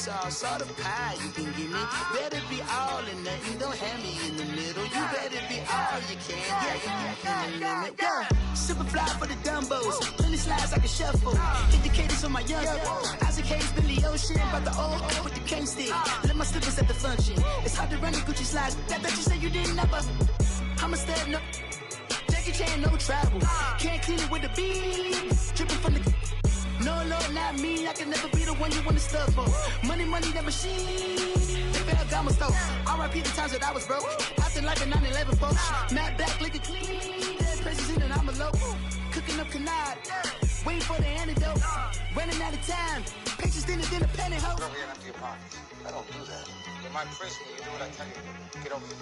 sauce, all the pie you can give me. Better be all or nothing, don't have me in the middle. You better be all you can, yeah, in the limit. Yeah, super fly for the Dumbos, plenty slides like a shuffle. Indicators for my young Isaac Hayes, Billy Ocean, about the old with the cane stick. Let my slippers at the function. It's hard to run the Gucci slides. That bet you say you didn't never. I'm a stud, no. Jackie Chan, no travel. Can't clean it with the beat. Dripping from the. No, Lord, not me. I can never be the one you want to stuff for. Money, that machine. They fell down my stove. R.I.P. the times that I was broke. Acting like a 9/11 folks. Matt back, looking clean. Dead presses in and I'm a low. Cooking up canard. Waiting for the antidote. Running out of time. Pictures thinner than a pantyhose. Go over here and empty your pockets. I don't do that. You might press when you do what I tell you to do. Get over here.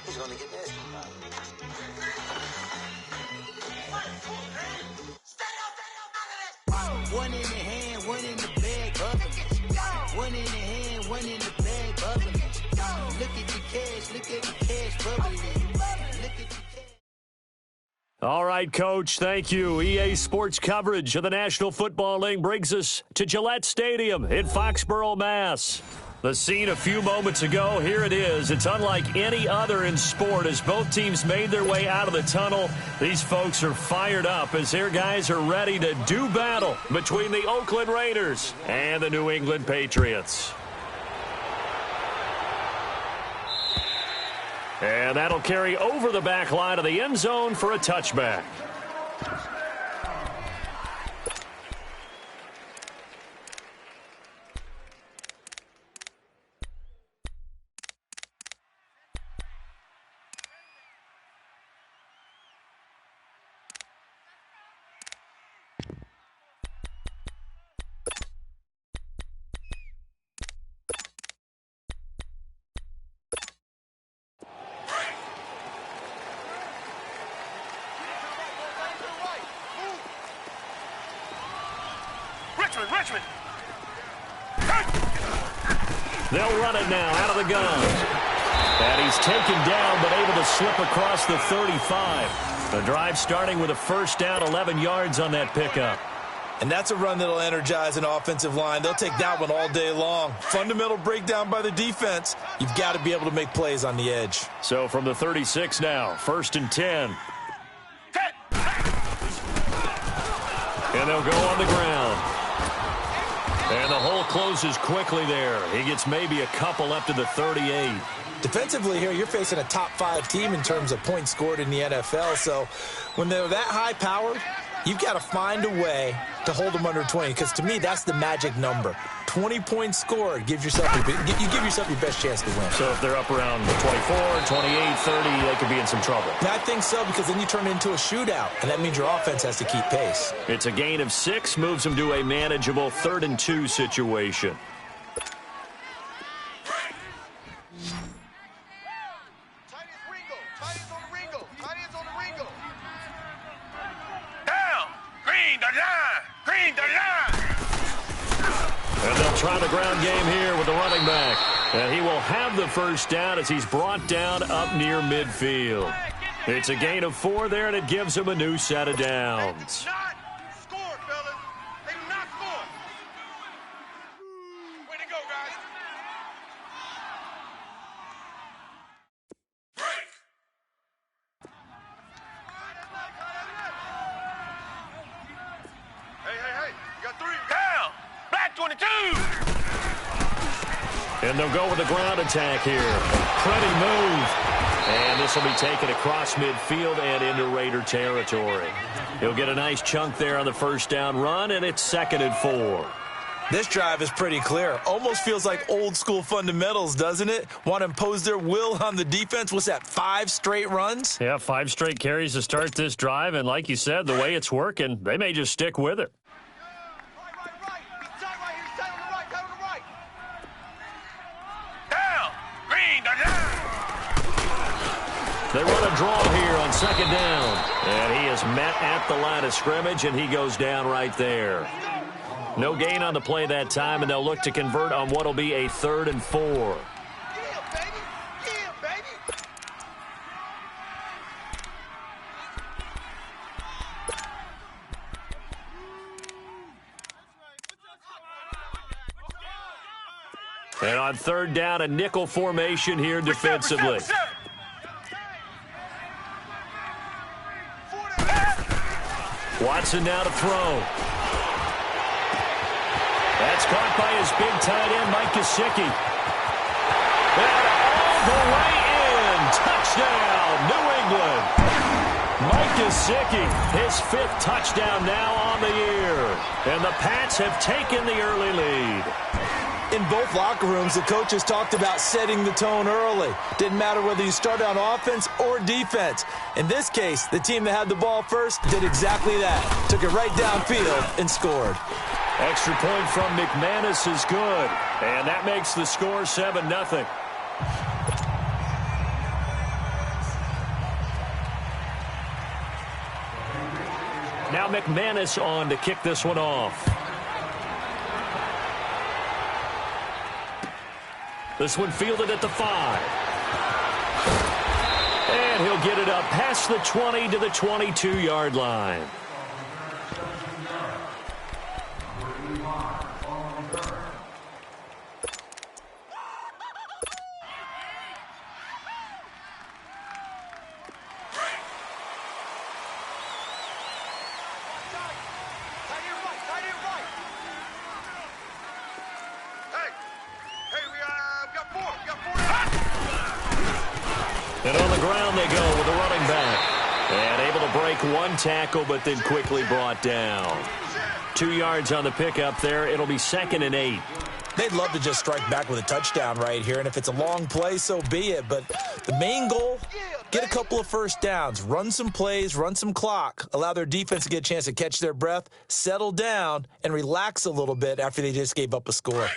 He's gonna get nasty. One in the hand, one in the bag, bubbling. One in the hand, one in the bag, bubbling. Look at the cash, bubbling. Look at the cash. All right, Coach, thank you. EA Sports coverage of the National Football League brings us to Gillette Stadium in Foxborough, Mass. The scene a few moments ago, here it is. It's unlike any other in sport as both teams made their way out of the tunnel. These folks are fired up as their guys are ready to do battle between the Oakland Raiders and the New England Patriots. And that'll carry over the back line of the end zone for a touchback. Richmond. They'll run it now out of the gun. And he's taken down but able to slip across the 35. The drive starting with a first down, 11 yards on that pickup. And that's a run that'll energize an offensive line. They'll take that one all day long. Fundamental breakdown by the defense. You've got to be able to make plays on the edge. So from the 36 now, 1st and 10. And they'll go on the ground. And the hole closes quickly there. He gets maybe a couple up to the 38. Defensively here, you're facing a top-5 team in terms of points scored in the NFL. So when they're that high-powered, you've got to find a way to hold them under 20. Because to me, that's the magic number. 20 points scored. You give yourself your best chance to win. So if they're up around 24, 28, 30, they could be in some trouble. I think so, because then you turn it into a shootout, and that means your offense has to keep pace. It's a gain of 6, moves them to a manageable 3rd and 2 situation. And they'll try the ground game here with the running back. And he will have the first down as he's brought down up near midfield. It's a gain of 4 there, and it gives him a new set of downs. And they'll go with the ground attack here. Pretty move. And this will be taken across midfield and into Raider territory. He'll get a nice chunk there on the first down run, and it's 2nd and 4. This drive is pretty clear. Almost feels like old-school fundamentals, doesn't it? Want to impose their will on the defense. What's that, 5 straight runs? Yeah, 5 straight carries to start this drive. And like you said, the way it's working, they may just stick with it. They run a draw here on 2nd down. And he is met at the line of scrimmage, and he goes down right there. No gain on the play that time, and they'll look to convert on what will be a 3rd and 4. And on third down, a nickel formation here defensively. Watson now to throw. That's caught by his big tight end, Mike Gesicki. And all the way in. Touchdown, New England. Mike Gesicki, his 5th touchdown now on the year. And the Pats have taken the early lead. In both locker rooms, the coaches talked about setting the tone early. Didn't matter whether you started on offense or defense. In this case, the team that had the ball first did exactly that. Took it right downfield and scored. Extra point from McManus is good. And that makes the score 7-0. Now McManus on to kick this one off. This one fielded at the 5. And he'll get it up past the 20 to the 22-yard line. And on the ground they go with a running back. And able to break one tackle, but then quickly brought down. 2 yards on the pickup there. It'll be 2nd and 8. They'd love to just strike back with a touchdown right here, and if it's a long play, so be it. But the main goal, get a couple of first downs, run some plays, run some clock, allow their defense to get a chance to catch their breath, settle down, and relax a little bit after they just gave up a score.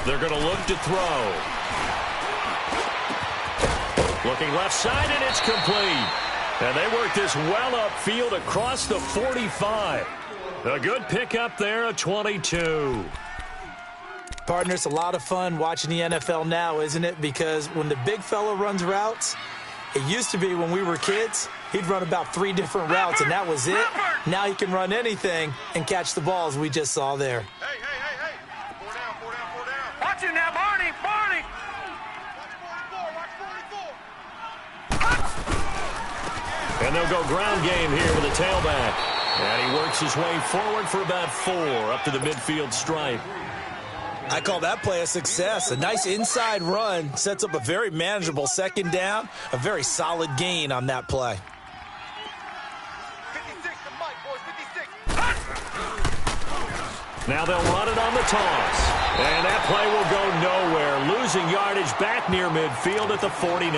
They're going to look to throw. Looking left side, and it's complete. And they work this well upfield across the 45. A good pickup there, a 22. Partner, it's a lot of fun watching the NFL now, isn't it? Because when the big fella runs routes, it used to be when we were kids, he'd run about 3 different routes, and that was it. Now he can run anything and catch the balls we just saw there. Hey. 4 down. Watch it now, Barney. Watch 44. And they'll go ground game here with a tailback. And he works his way forward for about 4 up to the midfield stripe. I call that play a success. A nice inside run sets up a very manageable 2nd down, a very solid gain on that play. 56 to Mike, boys, 56. Now they'll run it on the toss. And that play will go nowhere. Losing yardage back near midfield at the 49.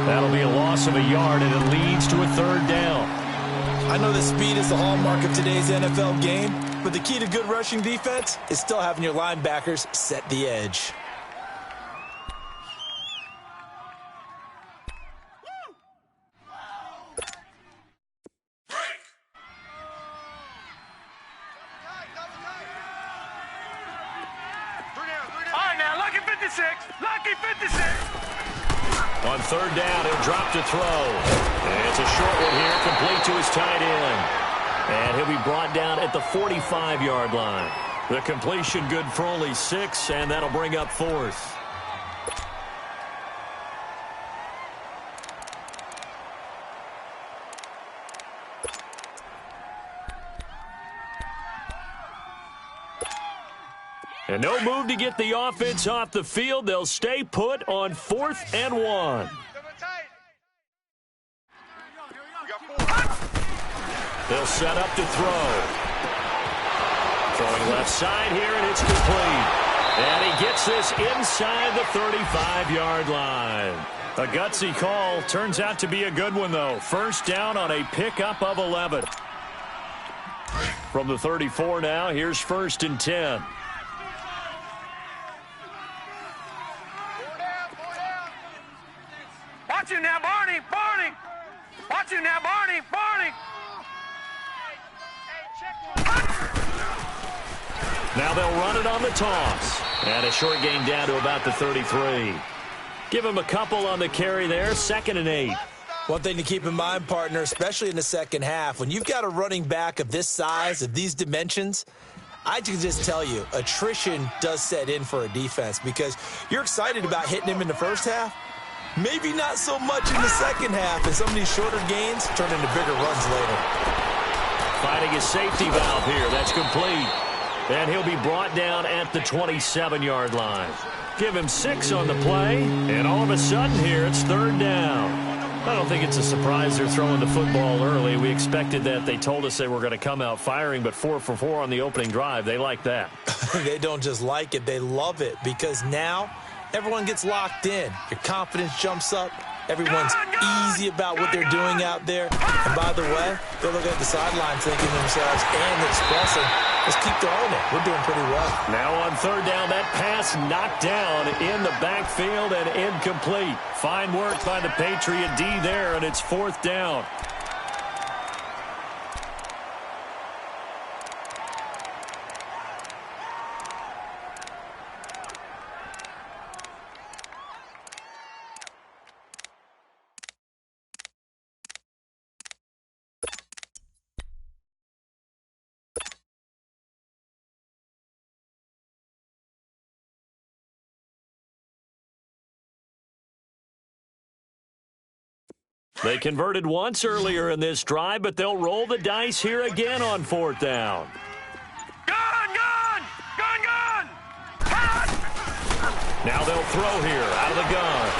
That'll be a loss of a yard, and it leads to a 3rd down. I know that speed is the hallmark of today's NFL game, but the key to good rushing defense is still having your linebackers set the edge. On 3rd down, he'll drop to throw. And it's a short one here, complete to his tight end. And he'll be brought down at the 45-yard line. The completion good for only 6, and that'll bring up 4th. And no move to get the offense off the field. They'll stay put on 4th and 1. They'll set up to throw. Throwing left side here, and it's complete. And he gets this inside the 35-yard line. A gutsy call. Turns out to be a good one, though. 1st down on a pickup of 11. From the 34 now, here's 1st and 10. Watch it now, Barney. Watch it now, Barney. Now they'll run it on the toss. And a short gain down to about the 33. Give him a couple on the carry there. 2nd and 8. One thing to keep in mind, partner, especially in the second half, when you've got a running back of this size, of these dimensions, I can just tell you, attrition does set in for a defense because you're excited about hitting him in the first half. Maybe not so much in the second half, and some of these shorter gains turn into bigger runs later. Finding a safety valve here. That's complete. And he'll be brought down at the 27-yard line. Give him 6 on the play, and all of a sudden here it's third down. I don't think it's a surprise they're throwing the football early. We expected that. They told us they were going to come out firing, but 4 for 4 on the opening drive. They like that. They don't just like it. They love it because now everyone gets locked in. Your confidence jumps up. Everyone's easy about what they're doing out there. And by the way, they're looking at the sideline thinking to themselves and expressing, let's keep throwing it. We're doing pretty well. Now on third down, that pass knocked down in the backfield and incomplete. Fine work by the Patriot D there, and it's fourth down. They converted once earlier in this drive, but they'll roll the dice here again on fourth down. Gun! Now they'll throw here out of the gun.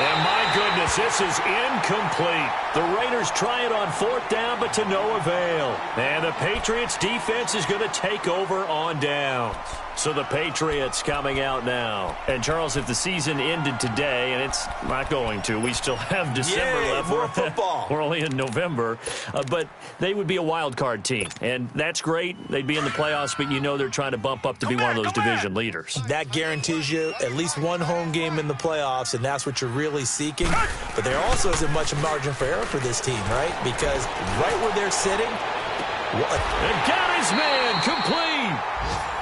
And my goodness, this is incomplete. The Raiders try it on fourth down, but to no avail. And the Patriots defense is going to take over on downs. So the Patriots coming out now. And, Charles, if the season ended today, and it's not going to, we still have December left. More football. We're only in November. But they would be a wild card team. And that's great. They'd be in the playoffs, but you know they're trying to bump up to be one of those division leaders. That guarantees you at least one home game in the playoffs, and that's what you're really seeking. But there also isn't much margin for error for this team, right? Because right where they're sitting, and got his man complete.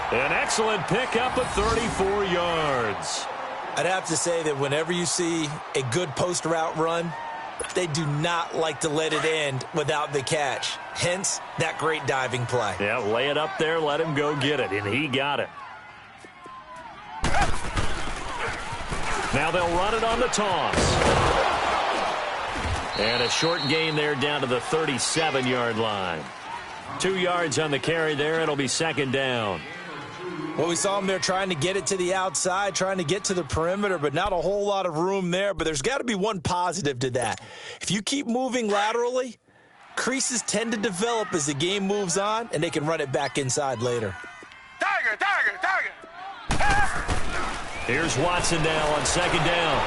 An excellent pickup of 34 yards. I'd have to say that whenever you see a good post route run, they do not like to let it end without the catch. Hence, that great diving play. Yeah, lay it up there, let him go get it, and he got it. Now they'll run it on the toss. And a short gain there down to the 37-yard line. 2 yards on the carry there. It'll be second down. Well, we saw them there trying to get it to the outside, trying to get to the perimeter, but not a whole lot of room there. But there's got to be one positive to that. If you keep moving laterally, creases tend to develop as the game moves on, and they can run it back inside later. Tiger! Here's Watson now on second down.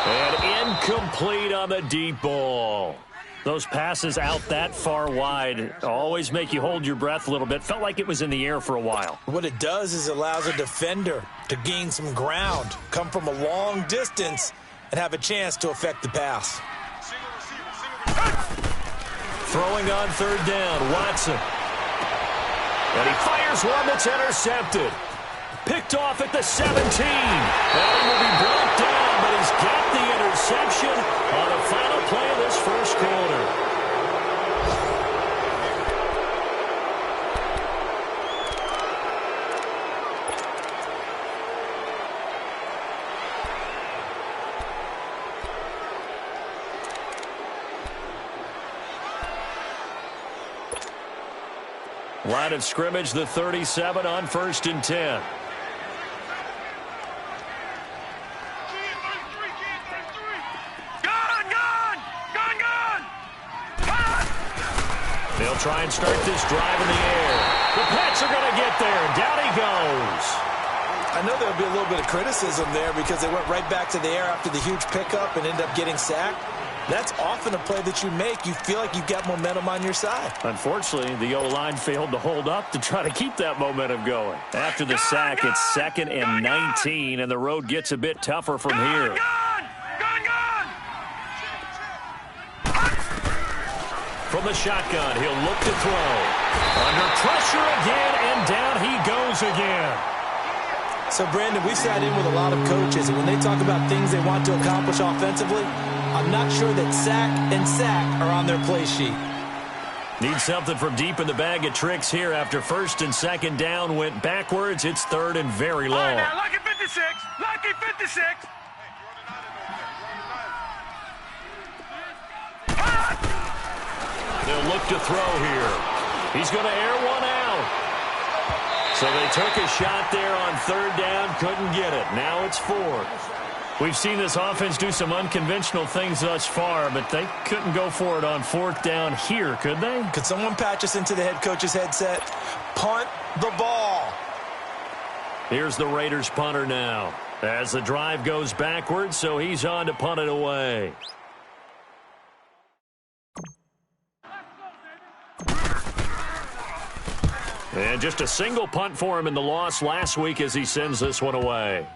And incomplete on the deep ball. Those passes out that far wide always make you hold your breath a little bit. Felt like it was in the air for a while. What it does is it allows a defender to gain some ground, come from a long distance, and have a chance to affect the pass. Throwing on third down, Watson. And he fires one that's intercepted. Picked off at the 17. And he will be brought down, but he's got the interception on the final play of this first quarter. Line of scrimmage, the 37 on 1st and 10. They'll try and start this drive in the air. The Pats are going to get there. Down he goes. I know there'll be a little bit of criticism there because they went right back to the air after the huge pickup and ended up getting sacked. That's often a play that you make. You feel like you've got momentum on your side. Unfortunately, the O-line failed to hold up to try to keep that momentum going. After the sack, it's 2nd and 19, and the road gets a bit tougher from here. From the shotgun, he'll look to throw. Under pressure again, and down he goes again. So, Brandon, we've sat in with a lot of coaches, and when they talk about things they want to accomplish offensively, I'm not sure that sack and sack are on their play sheet. Need something from deep in the bag of tricks here after first and second down went backwards. It's third and very long. All right, now, lucky 56. Lucky 56. They'll look to throw here. He's going to air one out. So they took a shot there on third down, couldn't get it. Now it's fourth. We've seen this offense do some unconventional things thus far, but they couldn't go for it on fourth down here, could they? Could someone patch us into the head coach's headset? Punt the ball. Here's the Raiders punter now. As the drive goes backwards, so he's on to punt it away. And just a single punt for him in the loss last week as he sends this one away.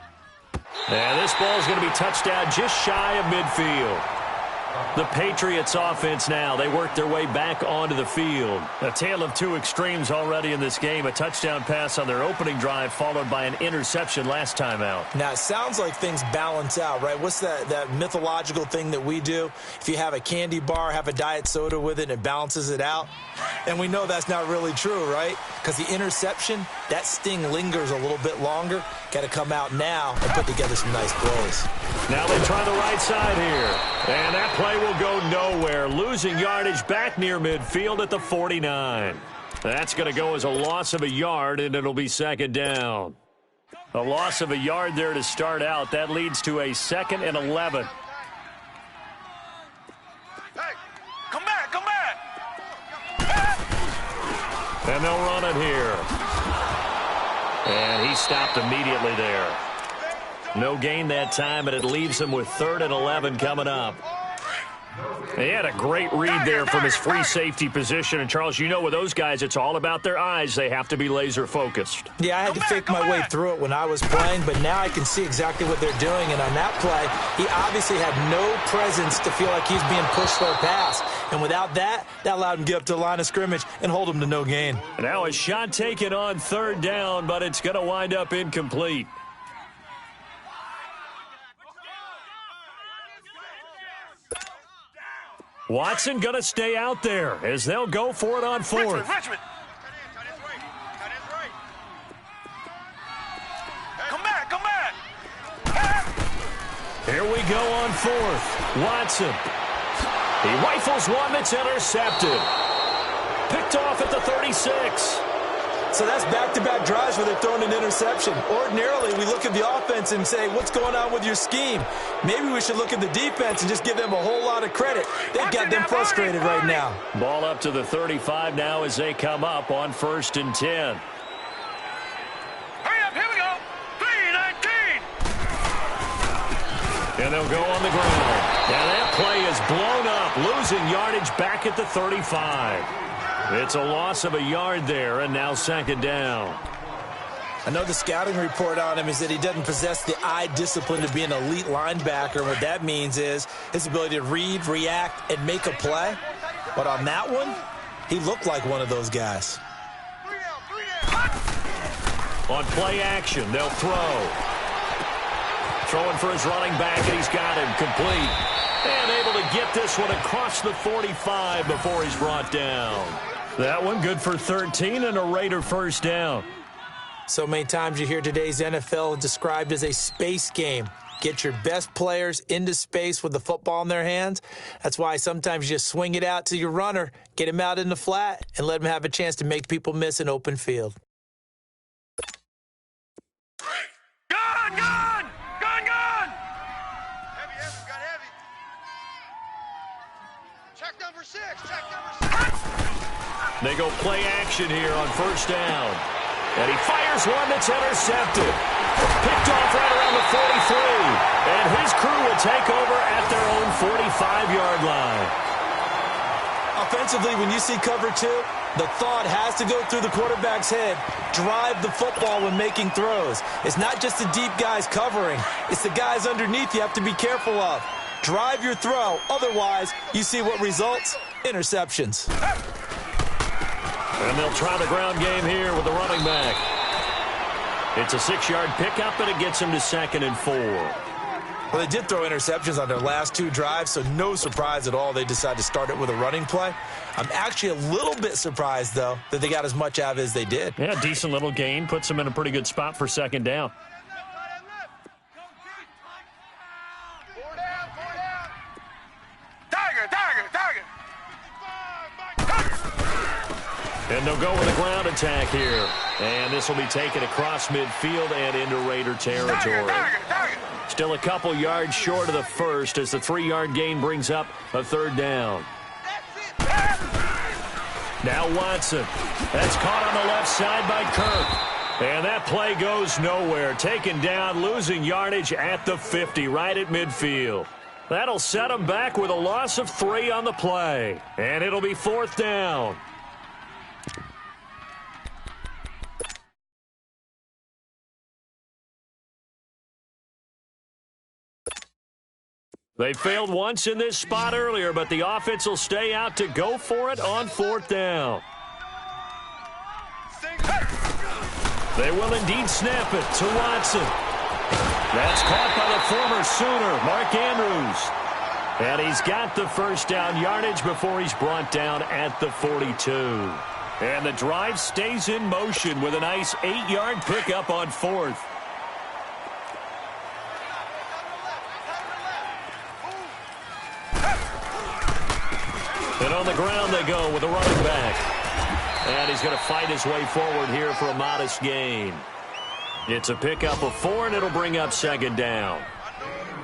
And this ball is going to be touchdown just shy of midfield. The Patriots offense now, they work their way back onto the field. A tale of two extremes already in this game. A touchdown pass on their opening drive followed by an interception last time out. Now, it sounds like things balance out, right? What's that mythological thing that we do? If you have a candy bar, have a diet soda with it, and it balances it out. And we know that's not really true, right? Because the interception, that sting lingers a little bit longer. Got to come out now and put together some nice plays. Now they try the right side here. And that play will go nowhere. Losing yardage back near midfield at the 49. That's going to go as a loss of a yard, and it'll be second down. A loss of a yard there to start out. That leads to a 2nd and 11. Hey, come back, come back. And they'll run it here. And he stopped immediately there. No gain that time, but it leaves him with 3rd and 11 coming up. He had a great read there from his free safety position. And, Charles, you know with those guys, it's all about their eyes. They have to be laser-focused. Yeah, I had to fake my way through it when I was playing, but now I can see exactly what they're doing. And on that play, he obviously had no presence to feel like he's being pushed for a pass. And without that, that allowed him to get up to the line of scrimmage and hold him to no gain. Now a shot taken on third down, but it's going to wind up incomplete. Watson going to stay out there as they'll go for it on fourth. Richmond. Come back, come back. Here we go on fourth. Watson. He rifles one that's intercepted. Picked off at the 36. So that's back-to-back drives where they're throwing an interception. Ordinarily, we look at the offense and say, what's going on with your scheme? Maybe we should look at the defense and just give them a whole lot of credit. They've got them frustrated right now. Ball up to the 35 now as they come up on 1st and 10. Hurry up, here we go. 3-19. And they'll go on the ground. And that play is blown up, losing yardage back at the 35. It's a loss of a yard there, and now second down. I know the scouting report on him is that he doesn't possess the eye discipline to be an elite linebacker. And what that means is his ability to read, react, and make a play. But on that one, he looked like one of those guys. On play action, they'll throw. Throwing for his running back, and he's got him complete. And able to get this one across the 45 before he's brought down. That one good for 13 and a Raider first down. So many times you hear today's NFL described as a space game. Get your best players into space with the football in their hands. That's why sometimes you just swing it out to your runner, get him out in the flat, and let him have a chance to make people miss an open field. Gun, gun! Gun, gun! Heavy, got heavy. Check number 6, check number 6. They go play action here on first down. And he fires one that's intercepted. Picked off right around the 43. And his crew will take over at their own 45-yard line. Offensively, when you see cover two, the thought has to go through the quarterback's head. Drive the football when making throws. It's not just the deep guys covering. It's the guys underneath you have to be careful of. Drive your throw. Otherwise, you see what results? Interceptions. And they'll try the ground game here with the running back. It's a 6-yard pickup, and it gets him to 2nd and 4. Well, they did throw interceptions on their last 2 drives, so no surprise at all they decided to start it with a running play. I'm actually a little bit surprised, though, that they got as much out of it as they did. Yeah, decent little gain. Puts them in a pretty good spot for 2nd down. And they'll go with a ground attack here. And this will be taken across midfield and into Raider territory. Still a couple yards short of the first as the 3-yard gain brings up a 3rd down. Now Watson. That's caught on the left side by Kirk. And that play goes nowhere. Taken down, losing yardage at the 50, right at midfield. That'll set them back with a loss of 3 on the play. And it'll be 4th down. They failed once in this spot earlier, but the offense will stay out to go for it on 4th down. They will indeed snap it to Watson. That's caught by the former Sooner, Mark Andrews. And he's got the 1st down yardage before he's brought down at the 42. And the drive stays in motion with a nice 8-yard pickup on 4th. And on the ground they go with a running back. And he's going to fight his way forward here for a modest gain. It's a pickup of 4, and it'll bring up 2nd down.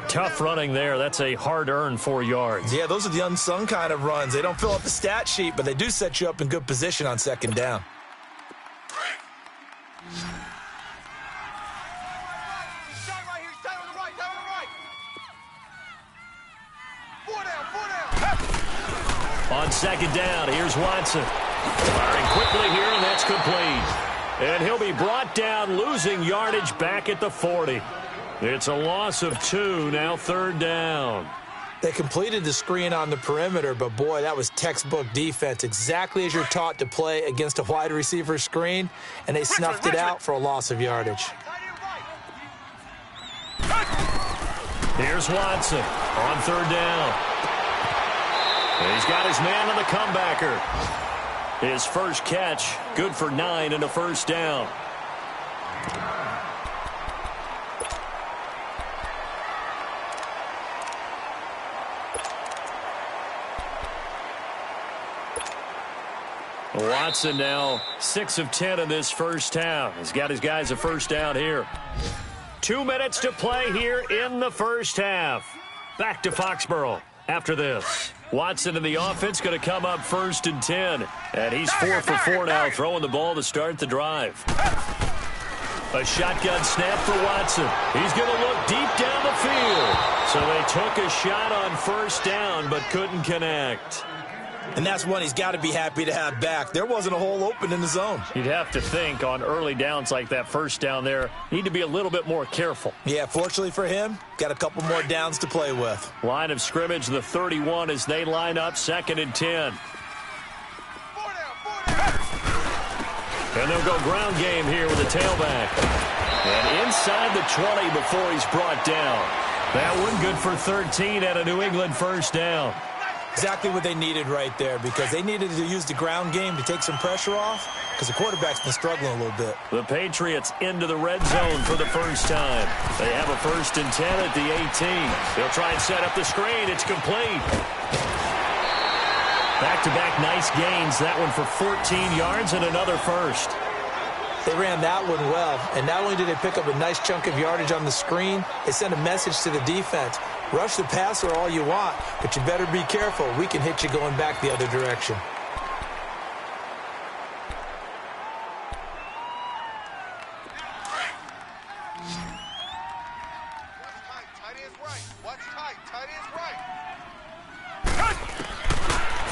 Tough running there. That's a hard-earned 4 yards. Yeah, those are the unsung kind of runs. They don't fill up the stat sheet, but they do set you up in good position on 2nd down. On 2nd down, here's Watson. Firing quickly here, and that's complete. And he'll be brought down, losing yardage back at the 40. It's a loss of 2, now 3rd down. They completed the screen on the perimeter, but boy, that was textbook defense, exactly as you're taught to play against a wide receiver screen, and they snuffed it out for a loss of yardage. Here's Watson on 3rd down. And he's got his man on the comebacker. His first catch, good for 9 and a 1st down. Watson now 6 of 10 in this 1st half. He's got his guys a 1st down here. 2 minutes to play here in the 1st half. Back to Foxborough after this. Watson in the offense going to come up 1st and 10. And he's 4 for 4 now, throwing the ball to start the drive. A shotgun snap for Watson. He's going to look deep down the field. So they took a shot on 1st down, but couldn't connect. And that's one he's got to be happy to have back. There wasn't a hole open in the zone. You'd have to think on early downs like that 1st down there, need to be a little bit more careful. Yeah, fortunately for him, got a couple more downs to play with. Line of scrimmage, the 31 as they line up 2nd and 10. And they'll go ground game here with the tailback. And inside the 20 before he's brought down. That one good for 13 at a New England 1st down. Exactly what they needed right there, because they needed to use the ground game to take some pressure off, because the quarterback's been struggling a little bit. The Patriots into the red zone for the first time. They have a 1st and 10 at the 18. They'll try and set up the screen. It's complete. Back-to-back nice gains. That one for 14 yards and another 1st. They ran that one well, and not only did they pick up a nice chunk of yardage on the screen, they sent a message to the defense. Rush the passer all you want, but you better be careful. We can hit you going back the other direction.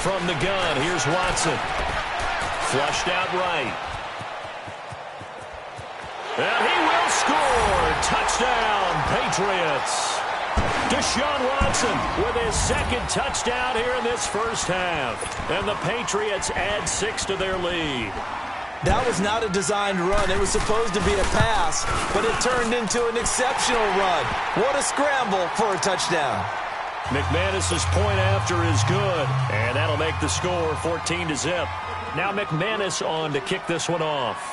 From the gun, here's Watson. Flushed out right. And he will score. Touchdown, Patriots. Deshaun Watson with his 2nd touchdown here in this 1st half. And the Patriots add 6 to their lead. That was not a designed run. It was supposed to be a pass, but it turned into an exceptional run. What a scramble for a touchdown. McManus's point after is good, and that'll make the score 14-0. Now McManus on to kick this one off.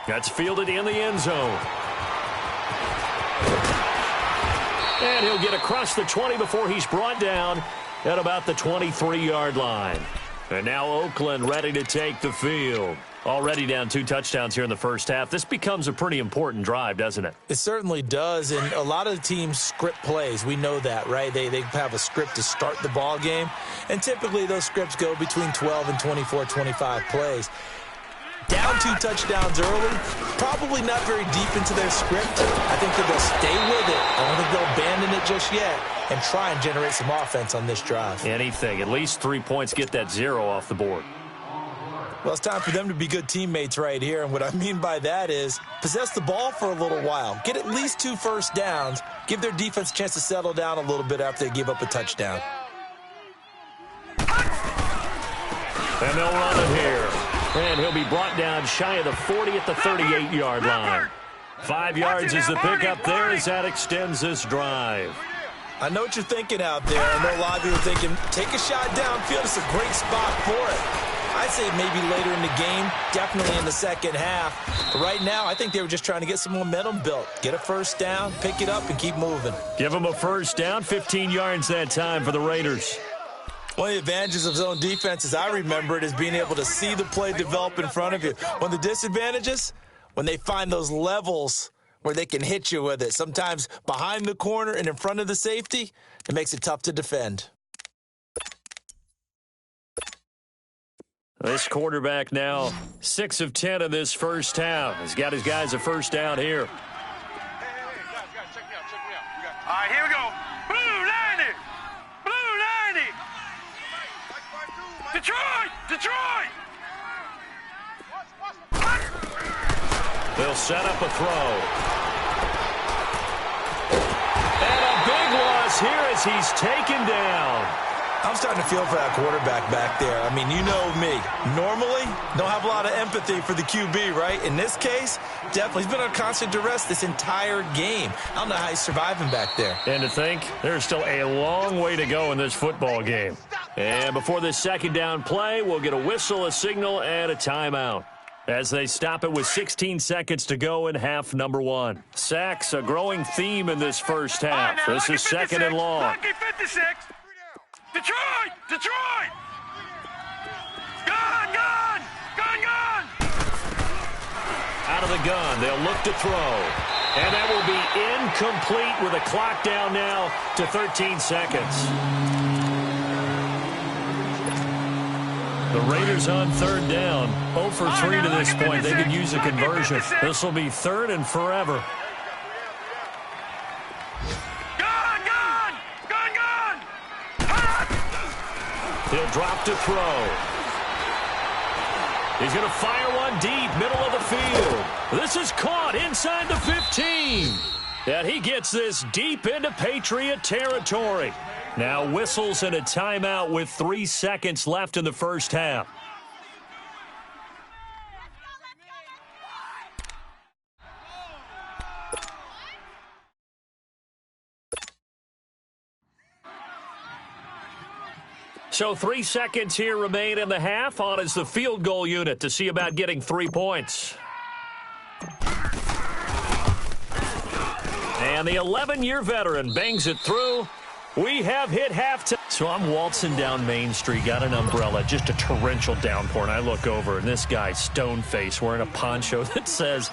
That's fielded in the end zone. And he'll get across the 20 before he's brought down at about the 23-yard line. And now Oakland ready to take the field. Already down 2 touchdowns here in the first half. This becomes a pretty important drive, doesn't it? It certainly does, and a lot of the teams script plays. We know that, right? They have a script to start the ball game, and typically those scripts go between 12 and 24, 25 plays. Down 2 touchdowns early, probably not very deep into their script. I think that they'll stay with it. I don't think they'll abandon it just yet and try and generate some offense on this drive. Anything. At least 3 points, get that 0 off the board. Well, it's time for them to be good teammates right here, and what I mean by that is possess the ball for a little while. Get at least 2 first downs. Give their defense a chance to settle down a little bit after they give up a touchdown. And they'll run it here. And he'll be brought down shy of the 40 at the 38-yard line. 5 yards is the pickup there as that extends this drive. I know what you're thinking out there. I know a lot of you are thinking, take a shot downfield. It's a great spot for it. I'd say maybe later in the game, definitely in the second half. But right now, I think they were just trying to get some momentum built. Get a first down, pick it up, and keep moving. Give them a first down, 15 yards that time for the Raiders. One of the advantages of zone defense, as I remember it, is being able to see the play develop in front of you. One of the disadvantages, when they find those levels where they can hit you with it, sometimes behind the corner and in front of the safety, it makes it tough to defend. This quarterback now 6 of 10 in this first half. He's got his guys a first down here. Guys, check me out. All right, here we go. Blue 90. Blue 90. Detroit. They'll set up a throw. And a big loss here as he's taken down. I'm starting to feel for that quarterback back there. I mean, you know me. Normally, don't have a lot of empathy for the QB, right? In this case, definitely. He's been on constant duress this entire game. I don't know how he's surviving back there. And to think, there's still a long way to go in this football game. And before this second down play, we'll get a whistle, a signal, and a timeout as they stop it with 16 seconds to go in half number 1. Sacks, a growing theme in this first half. This is second and long. Lucky 56. Detroit! Gun! Out of the gun, they'll look to throw. And that will be incomplete with a clock down now to 13 seconds. The Raiders on third down. 0 for 3 to this point. They could use a conversion. This will be third and forever. He'll drop to throw. He's going to fire one deep, middle of the field. This is caught inside the 15. And he gets this deep into Patriot territory. Now whistles and a timeout with 3 seconds left in the first half. So 3 seconds here remain in the half. On is the field goal unit to see about getting 3 points. And the 11-year veteran bangs it through. We have hit halftime. So I'm waltzing down Main Street, got an umbrella, just a torrential downpour, and I look over, and this guy, stone-faced, wearing a poncho that says,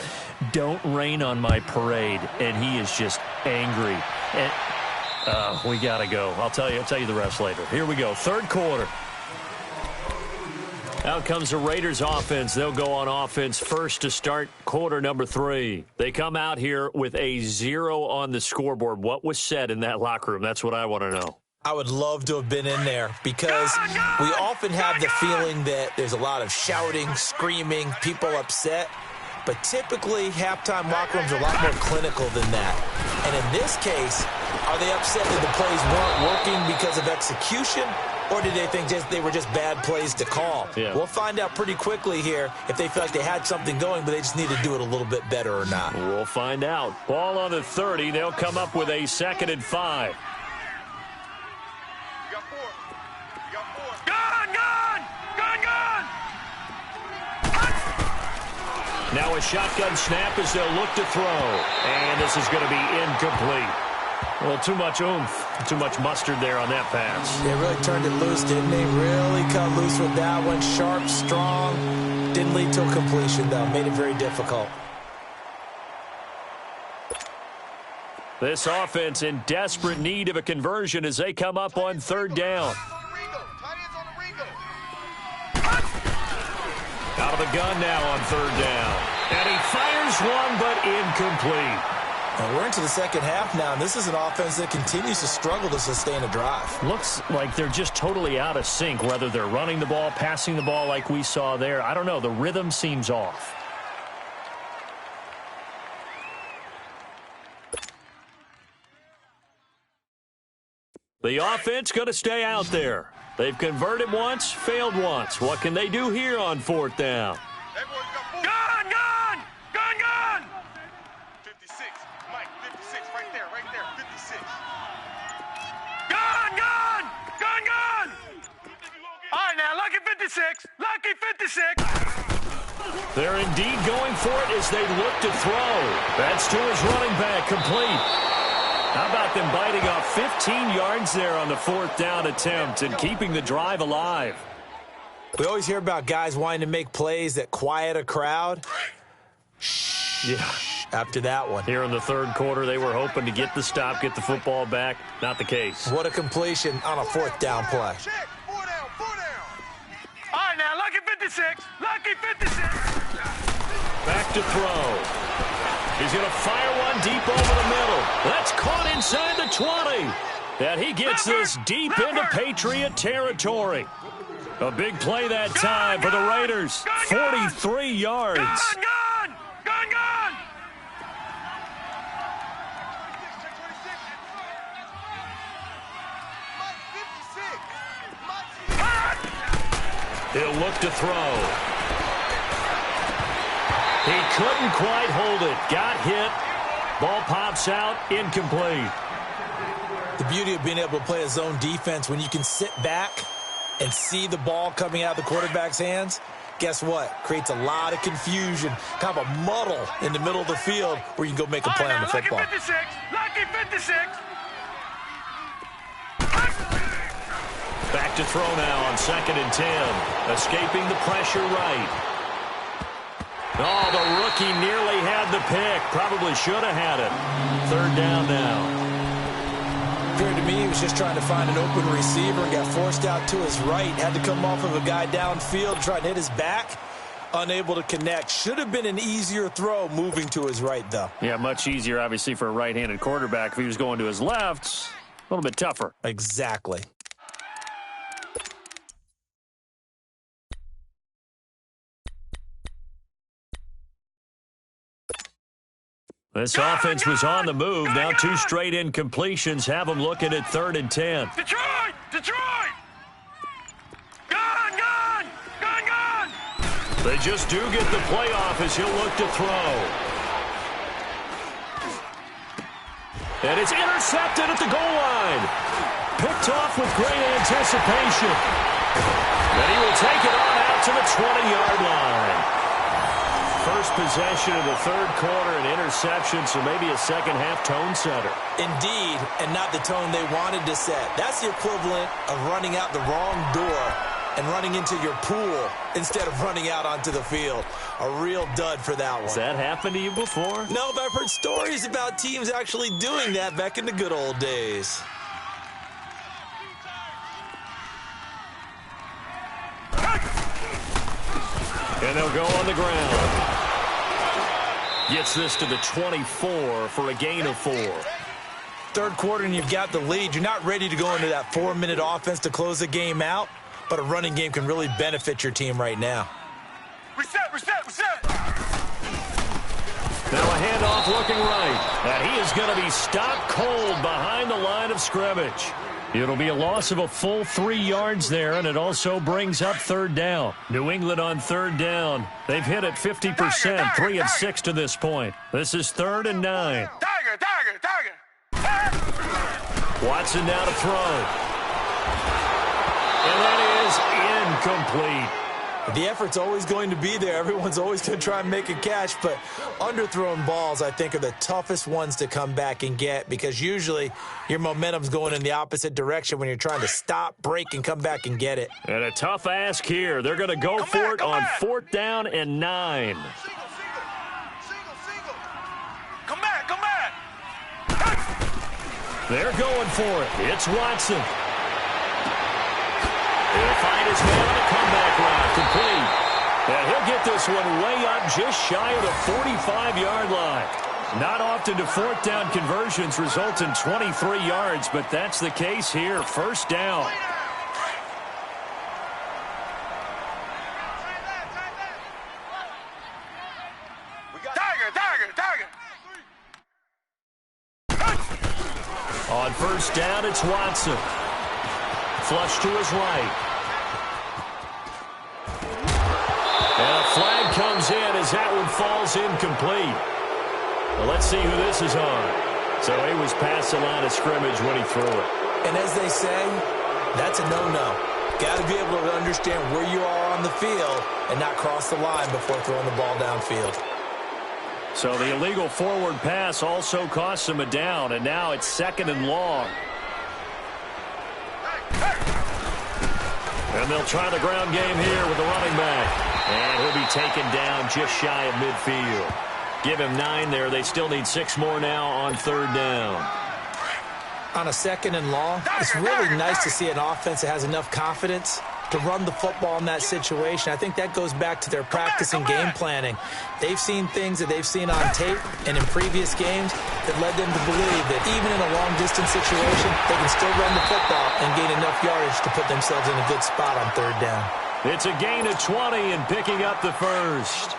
"Don't rain on my parade," and he is just angry. And we got to go. I'll tell you the rest later. Here we go. Third quarter. Out comes the Raiders offense. They'll go on offense first to start quarter number 3. They come out here with a 0 on the scoreboard. What was said in that locker room? That's what I want to know. I would love to have been in there because we often have the feeling that there's a lot of shouting, screaming, people upset. But typically, halftime locker rooms are a lot more clinical than that. And in this case, are they upset that the plays weren't working because of execution? Or did they think they were just bad plays to call? Yeah. We'll find out pretty quickly here if they feel like they had something going, but they just need to do it a little bit better or not. We'll find out. Ball on the 30. They'll come up with a 2nd and 5. You got 4. You got 4. Gun, gun! Gun, gun! Now a shotgun snap as they'll look to throw. And this is going to be incomplete. Well, too much oomph, too much mustard there on that pass. They really turned it loose, didn't they? Really cut loose with that one. Sharp, strong. Didn't lead to a completion, though. Made it very difficult. This offense in desperate need of a conversion as they come up on 3rd down. Out of the gun now on 3rd down. And he fires one, but incomplete. And we're into the second half now, and this is an offense that continues to struggle to sustain a drive. Looks like they're just totally out of sync, whether they're running the ball, passing the ball like we saw there. I don't know. The rhythm seems off. The offense going to stay out there. They've converted once, failed once. What can they do here on 4th down? Gun, gun! Gun, gun! 56. Mike, 56. Right there, 56. Gun, gun! Gun, gun! All right, now, lucky 56. Lucky 56. They're indeed going for it as they look to throw. That's to his running back, complete. How about them biting off 15 yards there on the 4th down attempt and keeping the drive alive? We always hear about guys wanting to make plays that quiet a crowd. Yeah. After that one. Here in the 3rd quarter, they were hoping to get the stop, get the football back. Not the case. What a completion on a 4th down play. Check. 4 down, 4 down. All right, now, lucky 56. Lucky 56. Back to throw. He's going to fire one deep over the middle. That's caught inside the 20. And he gets this deep into Patriot territory. A big play that time for the Raiders. 43 yards. Gun, gun! Gun, gun! He'll look to throw. He couldn't quite hold it. Got hit. Ball pops out. Incomplete. The beauty of being able to play a zone defense when you can sit back and see the ball coming out of the quarterback's hands, guess what? Creates a lot of confusion, kind of a muddle in the middle of the field where you can go make a play on the football. Lucky 56. Lucky 56. Back to throw now on 2nd and 10. Escaping the pressure right. Oh, the rookie nearly had the pick. Probably should have had it. 3rd down now. Appeared to me he was just trying to find an open receiver and got forced out to his right. Had to come off of a guy downfield, trying to hit his back. Unable to connect. Should have been an easier throw moving to his right, though. Yeah, much easier, obviously, for a right-handed quarterback. If he was going to his left, a little bit tougher. Exactly. This offense was on the move. Now 2 straight incompletions have them looking at 3rd and 10. Detroit! Detroit! Gun, gun! Gun, gun! They just do get the playoff as he'll look to throw. And it's intercepted at the goal line. Picked off with great anticipation. And he will take it on out to the 20-yard line. First possession of the 3rd quarter, an interception, so maybe a second-half tone setter. Indeed, and not the tone they wanted to set. That's the equivalent of running out the wrong door and running into your pool instead of running out onto the field. A real dud for that one. Has that happened to you before? No, but I've heard stories about teams actually doing that back in the good old days. And they'll go on the ground. Gets this to the 24 for a gain of 4. 3rd quarter and you've got the lead. You're not ready to go into that 4-minute offense to close the game out, but a running game can really benefit your team right now. Reset, reset, reset! Now a handoff looking right. And he is going to be stopped cold behind the line of scrimmage. It'll be a loss of a full 3 yards there, and it also brings up third down. New England on third down. They've hit it 50%, 3 of 6 to this point. This is 3rd and 9. Watson now to throw. And that is incomplete. The effort's always going to be there. Everyone's always going to try and make a catch, but underthrown balls, I think, are the toughest ones to come back and get because usually your momentum's going in the opposite direction when you're trying to stop, break, and come back and get it. And a tough ask here. They're going to go for it on 4th down and 9. Come back. They're going for it. It's Watson. He'll find his man on a comeback route, complete. And he'll get this one way up just shy of the 45-yard line. Not often do 4th down conversions result in 23 yards, but that's the case here. 1st down. On 1st down, it's Watson. Flush to his right. And a flag comes in as that one falls incomplete. Well, let's see who this is on. So he was past the line of scrimmage when he threw it. And as they say, that's a no-no. Got to be able to understand where you are on the field and not cross the line before throwing the ball downfield. So the illegal forward pass also costs him a down, and now it's 2nd and long. And they'll try the ground game here with the running back. And he'll be taken down just shy of midfield. Give him 9 there. They still need 6 more now on 3rd down. On a 2nd and long, it's really nice to see an offense that has enough confidence to run the football in that situation. I think that goes back to their practice and game planning. They've seen things that they've seen on tape and in previous games that led them to believe that even in a long-distance situation, they can still run the football and gain enough yardage to put themselves in a good spot on 3rd down. It's a gain of 20 and picking up the 1st.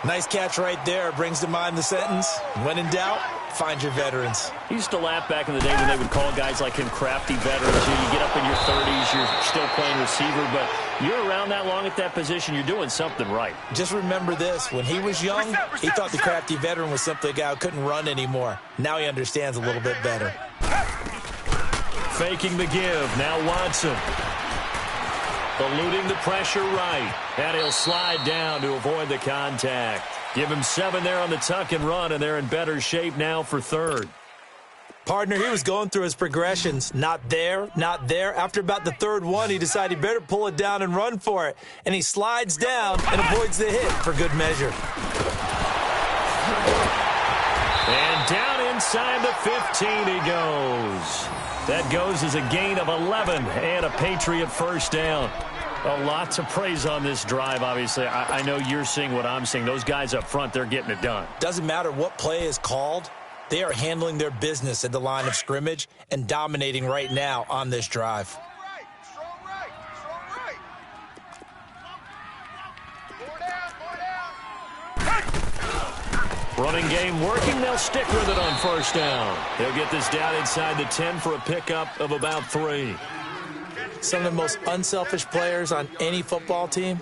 Nice catch right there. Brings to mind the sentence, when in doubt, find your veterans. He used to laugh back in the day when they would call guys like him crafty veterans. You get up in your 30s, you're still playing receiver, but you're around that long at that position, you're doing something right. Just remember this. When he was young, he thought the crafty veteran was simply a guy who couldn't run anymore. Now he understands a little bit better. Faking the give. Now Watson. Eluding the pressure right. And he'll slide down to avoid the contact. Give him 7 there on the tuck and run, and they're in better shape now for 3rd. Partner, he was going through his progressions. Not there, not there. After about the 3rd one, he decided he better pull it down and run for it. And he slides down and avoids the hit for good measure. And down inside the 15 he goes. That goes as a gain of 11 and a Patriot 1st down. A lot to praise on this drive, obviously. I know you're seeing what I'm seeing. Those guys up front, they're getting it done. Doesn't matter what play is called. They are handling their business at the line of scrimmage and dominating right now on this drive. Running game working. They'll stick with it on 1st down. They'll get this down inside the 10 for a pickup of about 3. Some of the most unselfish players on any football team,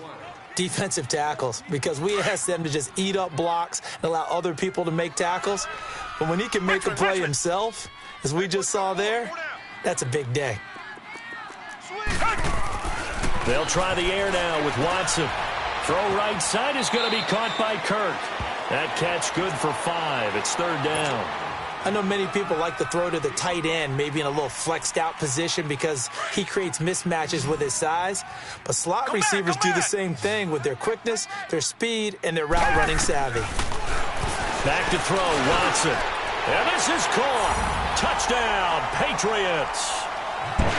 defensive tackles, because we ask them to just eat up blocks and allow other people to make tackles. But when he can make a play himself, as we just saw there, that's a big day. They'll try the air now with Watson. Throw right side is going to be caught by Kirk. That catch good for 5. It's 3rd down. I know many people like to throw to the tight end, maybe in a little flexed out position because he creates mismatches with his size. But slot receivers do the same thing with their quickness, their speed, and their route running savvy. Back to throw, Watson. And this is caught. Touchdown, Patriots.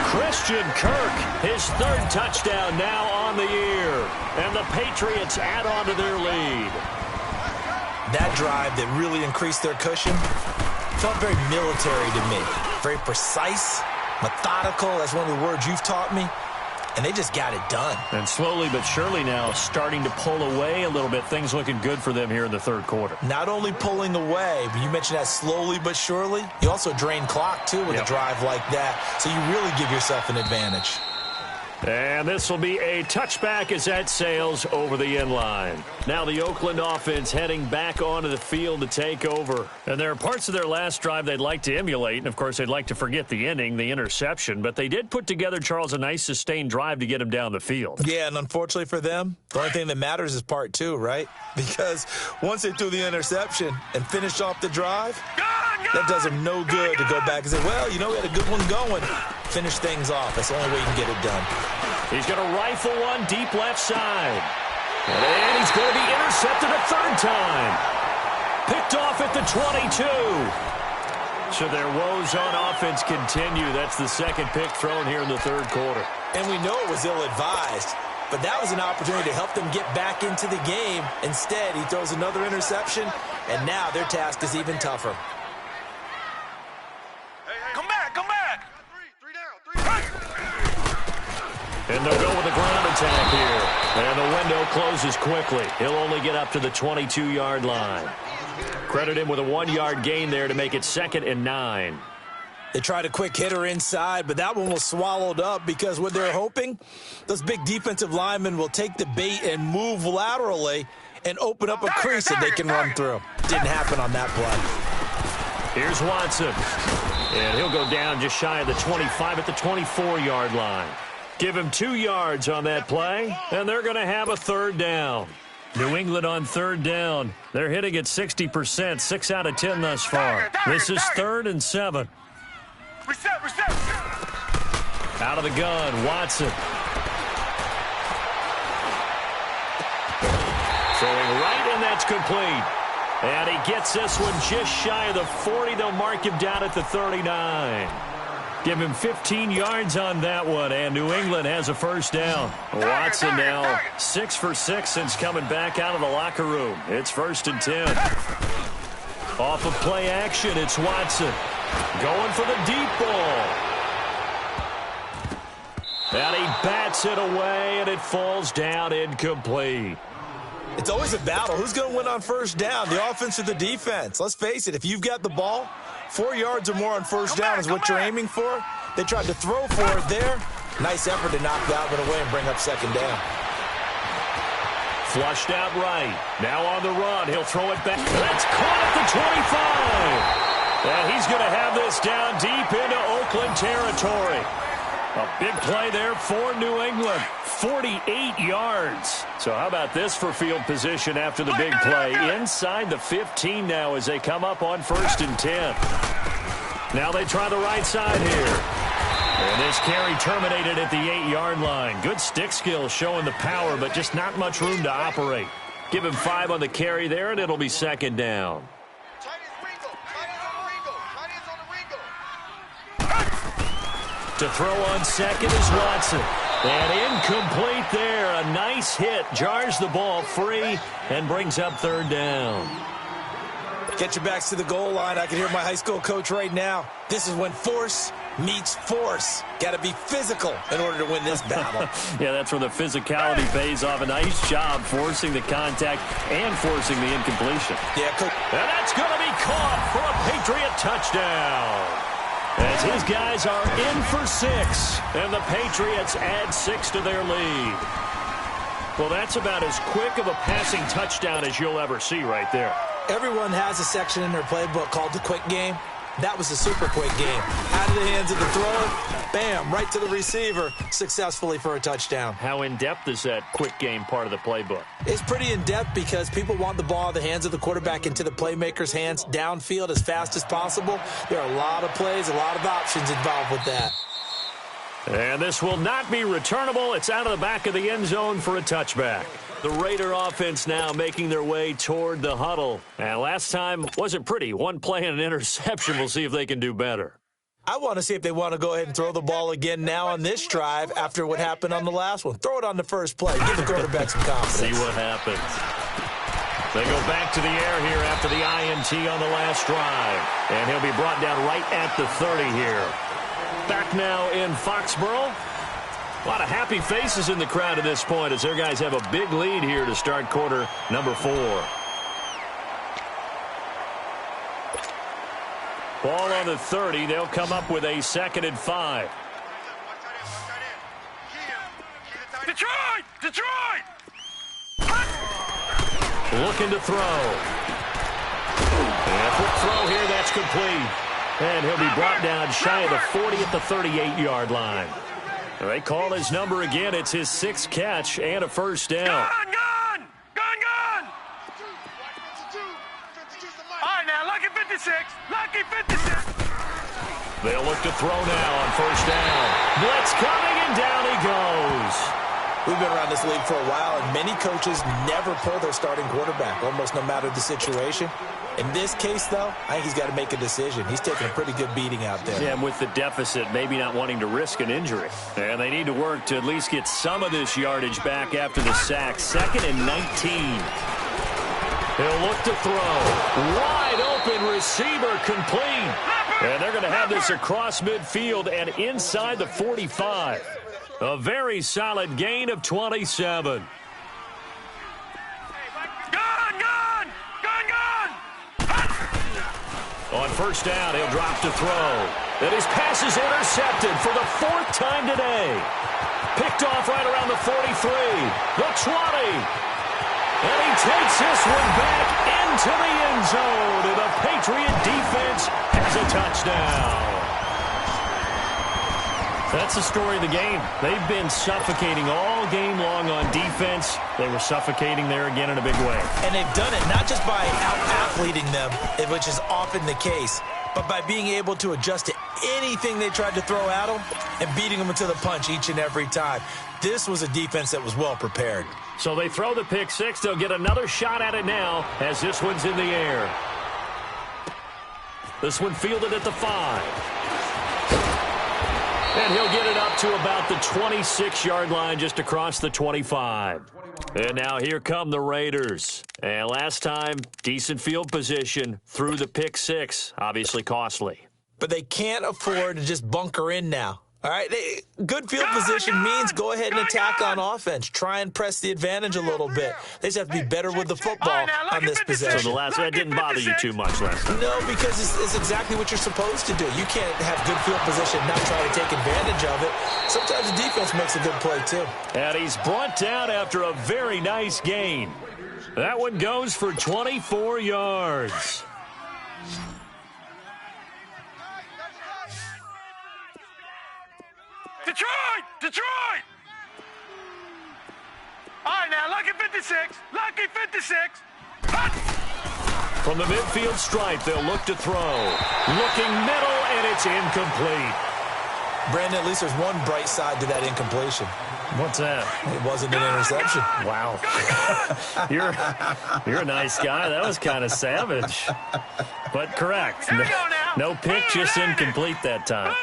Christian Kirk, his 3rd touchdown now on the year. And the Patriots add on to their lead. That drive that really increased their cushion felt very military to me. Very precise, methodical. That's one of the words you've taught me. and they just got it done. And slowly but surely now starting to pull away a little bit. Things looking good for them here in the third quarter. Not only pulling away, but you mentioned that slowly but surely. You also drain clock, too, with a drive like that. So you really give yourself an advantage. And this will be a touchback as that sails over the end line. Now the Oakland offense heading back onto the field to take over. And there are parts of their last drive they'd like to emulate. And, of course, they'd like to forget the inning, the interception. But they did put together, Charles, a nice sustained drive to get him down the field. Yeah, and unfortunately for them, the only thing that matters is part two, right? Because once they threw the interception and finished off the drive, that does them no good to go back and say, well, you know, we had a good one going. Finish things off. That's the only way you can get it done. He's going to rifle one deep left side. And he's going to be intercepted a third time. Picked off at the 22. So their woes on offense continue. That's the second pick thrown here in the third quarter. And we know it was ill-advised, but that was an opportunity to help them get back into the game. Instead, he throws another interception, and now their task is even tougher. Come back, come back. Three down. And they'll go with a ground attack here. And the window closes quickly. He'll only get up to the 22-yard line. Credit him with a 1-yard gain there to make it 2nd and 9. They tried a quick hitter inside, but that one was swallowed up because what they're hoping, those big defensive linemen will take the bait and move laterally and open up a crease that they can run through. Didn't happen on that play. Here's Watson. And he'll go down just shy of the 25 at the 24-yard line. Give him 2 yards on that play, and they're going to have a third down. New England on third down. They're hitting at 60%, 6 out of 10 thus far. This is 3rd and 7. Reset. Out of the gun, Watson. Throwing right, and that's complete. And he gets this one just shy of the 40. They'll mark him down at the 39. Give him 15 yards on that one, and New England has a first down. Watson now 6 for 6 since coming back out of the locker room. It's 1st and 10. Off of play action, it's Watson. Going for the deep ball. And he bats it away, and it falls down incomplete. It's always a battle. Who's going to win on first down, the offense or the defense? Let's face it, if you've got the ball, 4 yards or more on first down is what you're aiming for. They tried to throw for it there. Nice effort to knock that one away and bring up 2nd down. Flushed out right. Now on the run. He'll throw it back. That's caught at the 25. And he's going to have this down deep into Oakland territory. A big play there for New England. 48 yards. So how about this for field position after the big play? Inside the 15 now as they come up on 1st and 10. Now they try the right side here. And this carry terminated at the 8-yard line. Good stick skill showing the power, but just not much room to operate. Give him 5 on the carry there, and it'll be 2nd down. To throw on second is Watson. And incomplete there. A nice hit. Jars the ball free and brings up 3rd down. Get your backs to the goal line. I can hear my high school coach right now. This is when force meets force. Got to be physical in order to win this battle. Yeah, that's where the physicality pays off. A nice job forcing the contact and forcing the incompletion. Yeah, coach. And that's going to be caught for a Patriot touchdown. As his guys are in for 6, and the Patriots add 6 to their lead. Well, that's about as quick of a passing touchdown as you'll ever see right there. Everyone has a section in their playbook called the quick game. That was a super quick game. Out of the hands of the thrower, bam, right to the receiver, successfully for a touchdown. How in-depth is that quick game part of the playbook? It's pretty in-depth because people want the ball in the hands of the quarterback into the playmaker's hands downfield as fast as possible. There are a lot of plays, a lot of options involved with that. And this will not be returnable. It's out of the back of the end zone for a touchback. The Raider offense now making their way toward the huddle. And last time wasn't pretty. One play and an interception. We'll see if they can do better. I want to see if they want to go ahead and throw the ball again now on this drive after what happened on the last one. Throw it on the first play. Give the quarterback some confidence. See what happens. They go back to the air here after the INT on the last drive. And he'll be brought down right at the 30 here. Back now in Foxborough. A lot of happy faces in the crowd at this point as their guys have a big lead here to start quarter number 4. Ball on the 30. They'll come up with a 2nd and 5. Detroit! Detroit! Looking to throw. And a quick throw here. That's complete. And he'll be brought down shy of the 40 at the 38-yard line. They call his number again. It's his 6th catch and a first down. Gun! All right, now, lucky 56. Lucky 56. They'll look to throw now on first down. Blitz coming, and down he goes. We've been around this league for a while, and many coaches never pull their starting quarterback, almost no matter the situation. In this case, though, I think he's got to make a decision. He's taking a pretty good beating out there. Yeah, and with the deficit, maybe not wanting to risk an injury. And they need to work to at least get some of this yardage back after the sack. 2nd and 19. He'll look to throw. Wide open receiver, complete. And they're going to have this across midfield and inside the 45. A very solid gain of 27. On first down, he'll drop to throw. And his pass is intercepted for the 4th time today. Picked off right around the 43, the 20. And he takes this one back into the end zone. And the Patriot defense has a touchdown. That's the story of the game. They've been suffocating all game long on defense. They were suffocating there again in a big way. And they've done it not just by out-athleting them, which is often the case, but by being able to adjust to anything they tried to throw at them and beating them into the punch each and every time. This was a defense that was well prepared. So they throw the pick 6. They'll get another shot at it now as this one's in the air. This one fielded at the 5. And he'll get it up to about the 26-yard line, just across the 25. And now here come the Raiders. And last time, decent field position, threw the pick 6, obviously costly. But they can't afford to just bunker in now. All right, good field position means go ahead and attack on offense. Try and press the advantage a little bit. They just have to be better with the football on this possession. So the last that didn't bother you too much last time. No, because it's exactly what you're supposed to do. You can't have good field position and not try to take advantage of it. Sometimes the defense makes a good play, too. And he's brought down after a very nice gain. That one goes for 24 yards. Detroit! Detroit! All right, now, lucky 56. Lucky 56. From the midfield stripe, they'll look to throw. Looking middle, and it's incomplete. Brandon, at least there's one bright side to that incompletion. What's that? It wasn't an interception. Wow. You're a nice guy. That was kind of savage. But correct. No pick, just incomplete that time.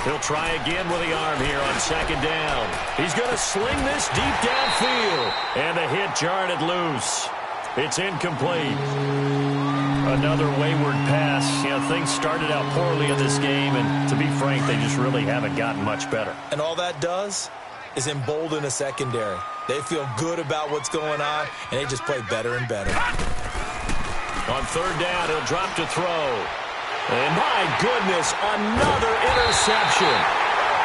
He'll try again with the arm here on 2nd down. He's going to sling this deep downfield. And the hit jarred it loose. It's incomplete. Another wayward pass. You know, things started out poorly in this game, and to be frank, they just really haven't gotten much better. And all that does is embolden a secondary. They feel good about what's going on, and they just play better and better. On 3rd down, he'll drop to throw. And my goodness, another interception.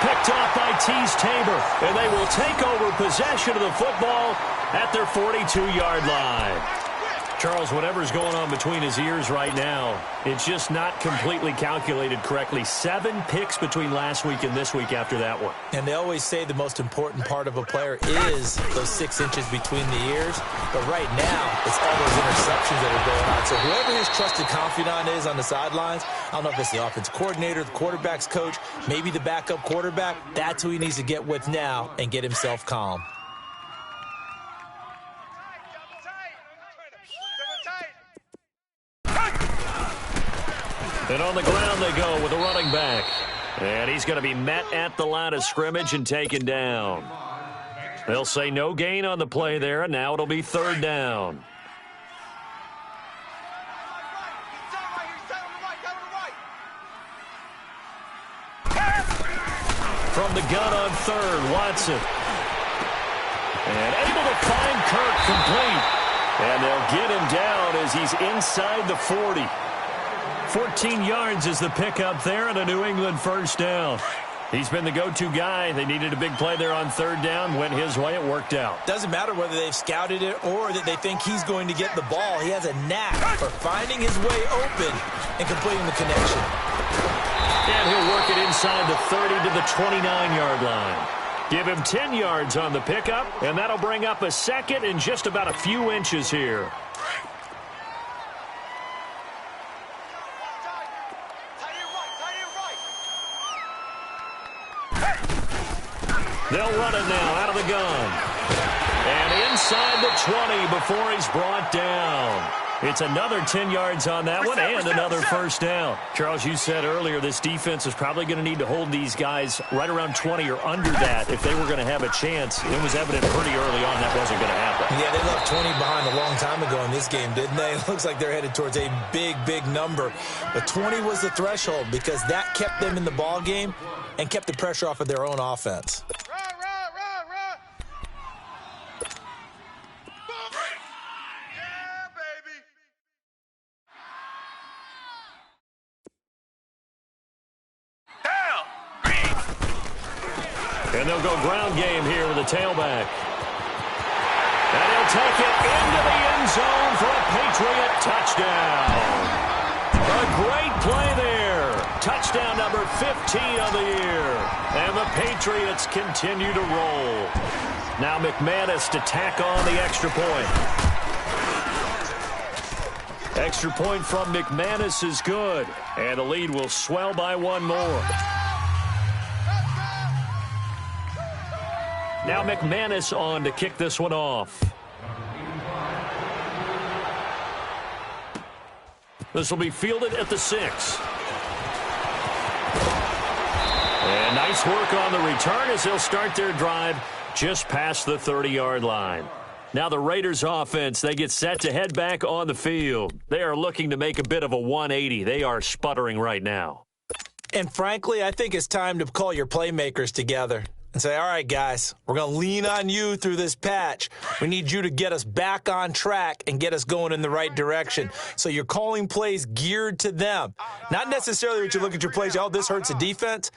Picked off by Tease Tabor, and they will take over possession of the football at their 42-yard line. Charles, whatever's going on between his ears right now, it's just not completely calculated correctly. 7 picks between last week and this week after that one. And they always say the most important part of a player is those 6 inches between the ears. But right now, it's all those interceptions that are going on. So whoever his trusted confidant is on the sidelines, I don't know if it's the offense coordinator, the quarterback's coach, maybe the backup quarterback, that's who he needs to get with now and get himself calm. And on the ground they go with a running back. And he's going to be met at the line of scrimmage and taken down. They'll say no gain on the play there, and now it'll be 3rd down. from the gun on third. Watson. And able to find Kirk complete. And they'll get him down as he's inside the 40. 14 yards is the pickup there, and a New England first down. He's been the go-to guy. They needed a big play there on third down. Went his way. It worked out. Doesn't matter whether they've scouted it or that they think he's going to get the ball. He has a knack for finding his way open and completing the connection. And he'll work it inside the 30 to the 29-yard line. Give him 10 yards on the pickup, and that'll bring up a second in just about a few inches here. They'll run it now out of the gun. And inside the 20 before he's brought down. It's another 10 yards on that one and another first down. Charles, you said earlier this defense is probably going to need to hold these guys right around 20 or under that if they were going to have a chance. It was evident pretty early on that wasn't going to happen. Yeah, they left 20 behind a long time ago in this game, didn't they? It looks like they're headed towards a big, big number. But 20 was the threshold because that kept them in the ball game and kept the pressure off of their own offense. And they'll go ground game here with a tailback. And he'll take it into the end zone for a Patriot touchdown. A great play there. Touchdown number 15 of the year. And the Patriots continue to roll. Now McManus to tack on the extra point. Extra point from McManus is good. And the lead will swell by one more. Now McManus on to kick this one off. This will be fielded at the 6. And nice work on the return as they'll start their drive just past the 30-yard line. Now the Raiders offense, they get set to head back on the field. They are looking to make a bit of a 180. They are sputtering right now. And frankly, I think it's time to call your playmakers together and say, all right, guys, we're going to lean on you through this patch. We need you to get us back on track and get us going in the right direction. So you're calling plays geared to them. Not necessarily that you look at your plays, oh, this hurts the defense.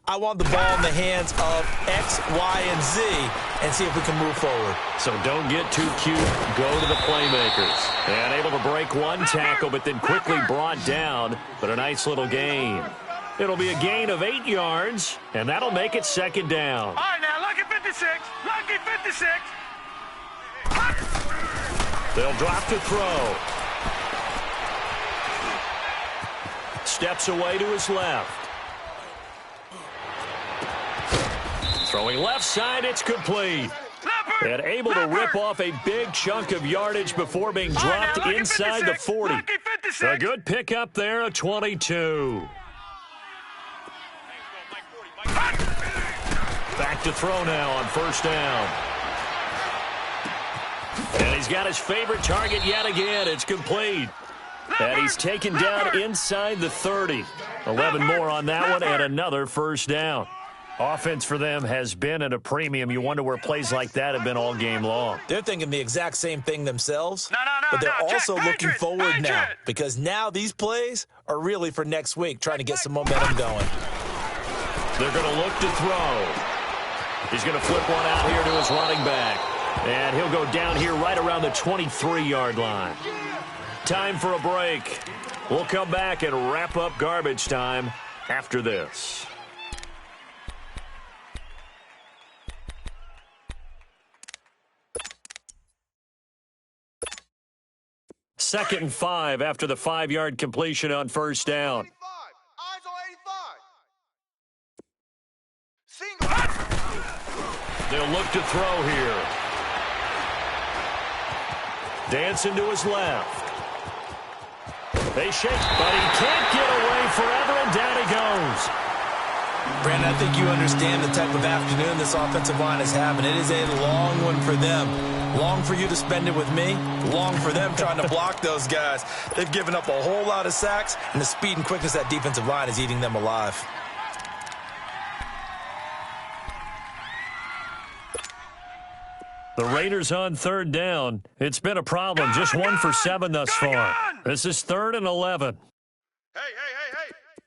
I want the ball in the hands of X, Y, and Z and see if we can move forward. So don't get too cute. Go to the playmakers. And able to break one tackle, but then quickly brought down. But a nice little gain. It'll be a gain of 8 yards, and that'll make it second down. All right, now, lucky 56. Lucky 56. They'll drop to throw. Steps away to his left. Throwing left side, it's complete. And able to rip off a big chunk of yardage before being dropped inside the 40. A good pickup there, a 22. Back to throw now on first down. And he's got his favorite target yet again. It's complete. And he's taken down inside the 30. 11 more on that one and another first down. Offense for them has been at a premium. You wonder where plays like that have been all game long. They're thinking the exact same thing themselves, but they're also looking forward now because now these plays are really for next week, trying to get some momentum going. They're going to look to throw. He's going to flip one out here to his running back. And he'll go down here right around the 23-yard line. Time for a break. We'll come back and wrap up garbage time after this. Second and 5 after the 5-yard completion on first down. Eyes on 85. Single. They'll look to throw here. Dancing to his left. They shake, but he can't get away forever, and down he goes. Brandon, I think you understand the type of afternoon this offensive line is having. It is a long one for them. Long for you to spend it with me. Long for them trying to block those guys. They've given up a whole lot of sacks, and the speed and quickness of that defensive line is eating them alive. The Raiders on third down. It's been a problem. Just 1 for 7 thus far. This is 3rd and 11. Hey.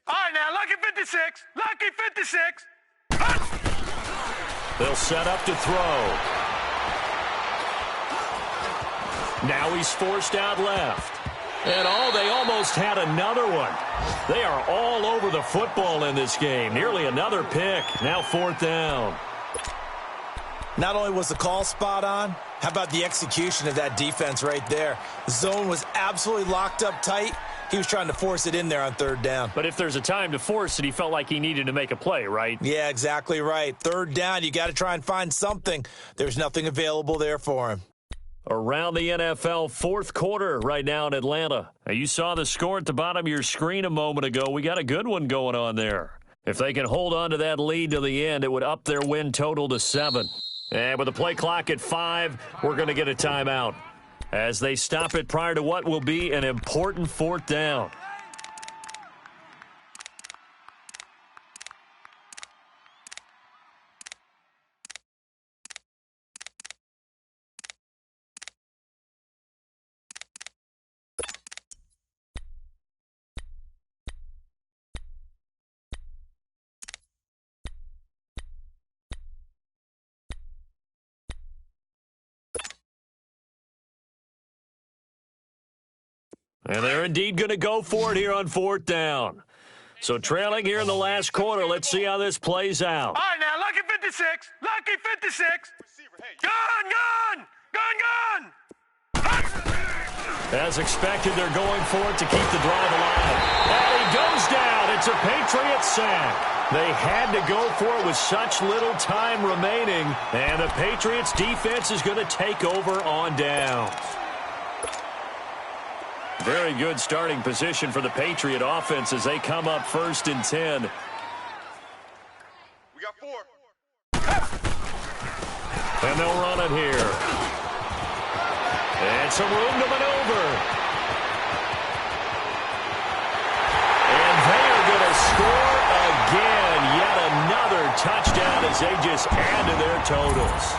All right, now, lucky 56. Lucky 56. They'll set up to throw. Now he's forced out left. And they almost had another one. They are all over the football in this game. Nearly another pick. Now 4th down. Not only was the call spot on, how about the execution of that defense right there? The zone was absolutely locked up tight. He was trying to force it in there on 3rd down. But if there's a time to force it, he felt like he needed to make a play, right? Yeah, exactly right. 3rd down, you got to try and find something. There's nothing available there for him. Around the NFL, 4th quarter right now in Atlanta. Now, you saw the score at the bottom of your screen a moment ago. We got a good one going on there. If they can hold on to that lead to the end, it would up their win total to 7. And with the play clock at 5, we're going to get a timeout as they stop it prior to what will be an important 4th down. And they're indeed going to go for it here on 4th down. So trailing here in the last quarter. Let's see how this plays out. All right, now, lucky 56. Lucky 56. Gun. As expected, they're going for it to keep the drive alive. And he goes down. It's a Patriot sack. They had to go for it with such little time remaining. And the Patriots defense is going to take over on downs. Very good starting position for the Patriot offense as they come up 1st and 10. We got 4. And they'll run it here. And some room to maneuver. And they are going to score again. Yet another touchdown as they just add to their totals.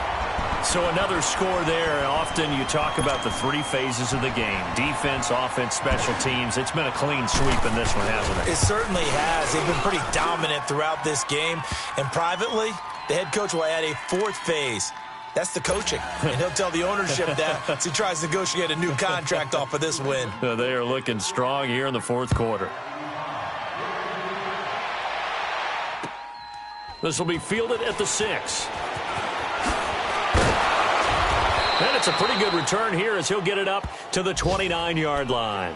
So another score there. Often you talk about the 3 phases of the game. Defense, offense, special teams. It's been a clean sweep in this one, hasn't it? It certainly has. They've been pretty dominant throughout this game. And privately, the head coach will add a 4th phase. That's the coaching. And he'll tell the ownership that as he tries to negotiate a new contract off of this win. They are looking strong here in the 4th quarter. This will be fielded at the 6. And it's a pretty good return here as he'll get it up to the 29-yard line.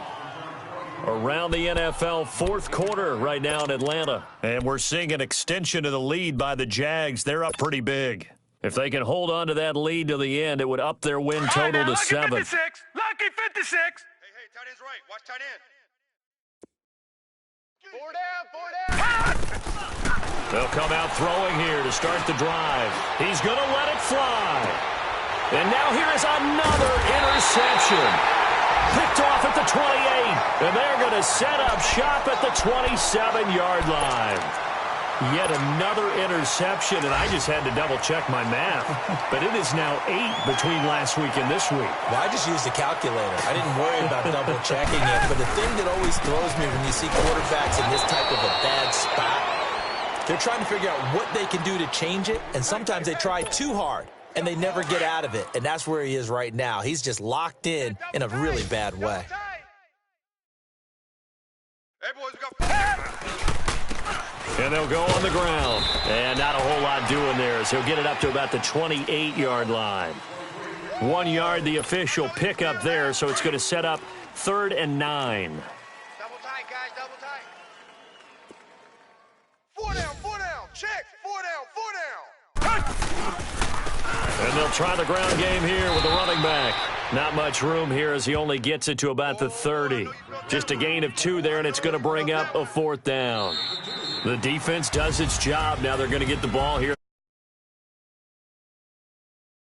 Around the NFL, 4th quarter right now in Atlanta. And we're seeing an extension of the lead by the Jags. They're up pretty big. If they can hold on to that lead to the end, it would up their win total to 7. Lucky 56. Lucky 56. Hey, tight end's right. Watch tight end. 4 down. They'll come out throwing here to start the drive. He's going to let it fly. And now here is another interception. Picked off at the 28. And they're going to set up shop at the 27-yard line. Yet another interception, and I just had to double-check my math. But it is now 8 between last week and this week. Well, I just used a calculator. I didn't worry about double-checking it. But the thing that always throws me when you see quarterbacks in this type of a bad spot, they're trying to figure out what they can do to change it, and sometimes they try too hard, and they never get out of it. And that's where he is right now. He's just locked in a really bad way. Hey, boys, we got 4. And they'll go on the ground. And not a whole lot doing there as he'll get it up to about the 28-yard line. 1 yard, the official pickup there, so it's going to set up 3rd and 9. Double tight, guys, double tight. 4 down, 4 down. Check. 4 down, 4 down. And they'll try the ground game here with the running back. Not much room here as he only gets it to about the 30. Just a gain of 2 there, and it's going to bring up a 4th down. The defense does its job. Now they're going to get the ball here.